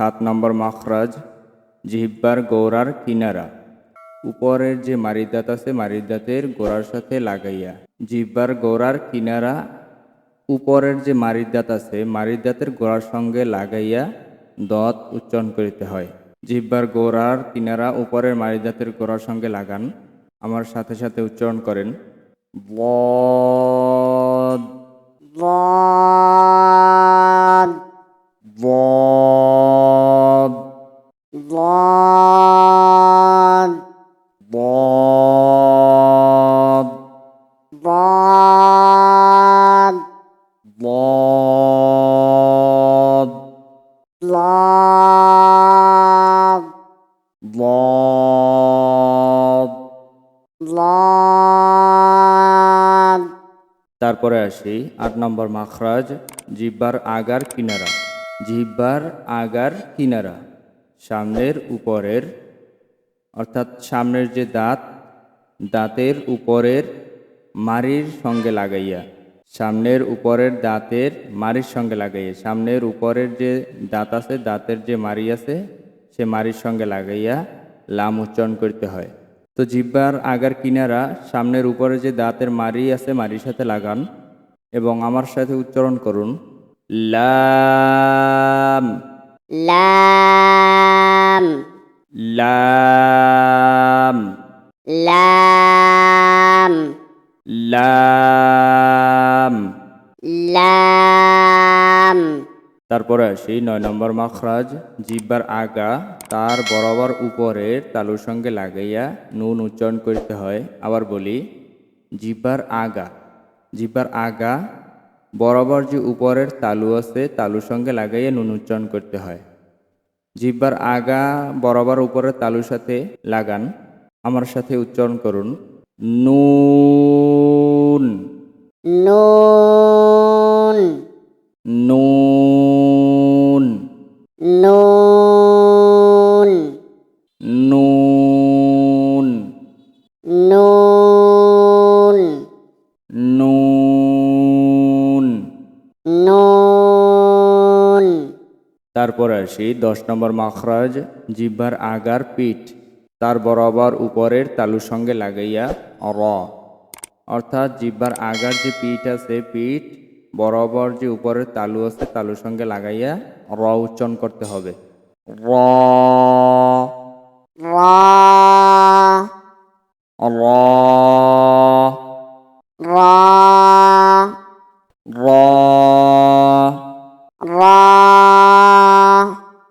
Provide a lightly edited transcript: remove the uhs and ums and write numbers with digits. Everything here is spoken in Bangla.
7 নম্বর মাখরাজ জিহ্বার গোড়ার কিনারা, উপরের যে মাড়ির দাঁত আছে মাড়ির দাঁতের গোড়ার সাথে লাগাইয়া। জিহ্বার গোড়ার কিনারা উপরের যে মাড়ির দাঁত আছে মাড়ির দাঁতের গোড়ার সঙ্গে লাগাইয়া দত উচ্চারণ করিতে হয়। জিহ্বার গোড়ার কিনারা উপরের মাড়ির দাঁতের গোড়ার সঙ্গে লাগান। আমার সাথে সাথে উচ্চারণ করেন বদ ضاد বদ ضاد বদ ضاد বদ ضاد বদ। ضاد তারপরে আসি 8 নম্বর মাখরাজ জিহ্বার আগার কিনারা। জিহ্বার আগার কিনারা সামনের উপরের অর্থাৎ সামনের যে দাঁত দাঁতের উপরের মাড়ির সঙ্গে লাগাইয়া, সামনের উপরের দাঁতের মাড়ির সঙ্গে লাগাইয়া, সামনের উপরের যে দাঁত আছে দাঁতের যে মাড়ি আছে সে মাড়ির সঙ্গে লাগাইয়া লাম উচ্চারণ করতে হয়। তো জিহ্বার আগার কিনারা সামনের উপরে যে দাঁতের মাড়ি আছে মাড়ির সাথে লাগান এবং আমার সাথে উচ্চারণ করুন লাম لام লাম لام লাম। لام তারপরে আসি 9 নম্বর মাখরাজ জিহ্বার আগা তার বরাবর উপরের তালুর সঙ্গে লাগাইয়া নুন উচ্চারণ করতে হয়। আবার বলি জিহ্বার আগা, জিহ্বার আগা বরাবর যে উপরের তালু আছে তালুর সঙ্গে লাগাইয়া নুন উচ্চারণ করতে হয়। জিহ্বার আগা বরাবর উপরের তালুর সাথে লাগান। আমার সাথে উচ্চারণ করুন নুন نون নুন نون নুন نون নুন। نون তারপর আসি 10 নম্বর মাখরাজ জিহ্বার আগার পিঠ তার বরাবর উপরের তালুর সঙ্গে লাগাইয়া র, অর্থাৎ জিহ্বার আগার যে পিঠ আছে পিঠ বরাবর যে উপরের তালু আছে তালুর সঙ্গে লাগাইয়া র উচ্চারণ করতে হবে। র را র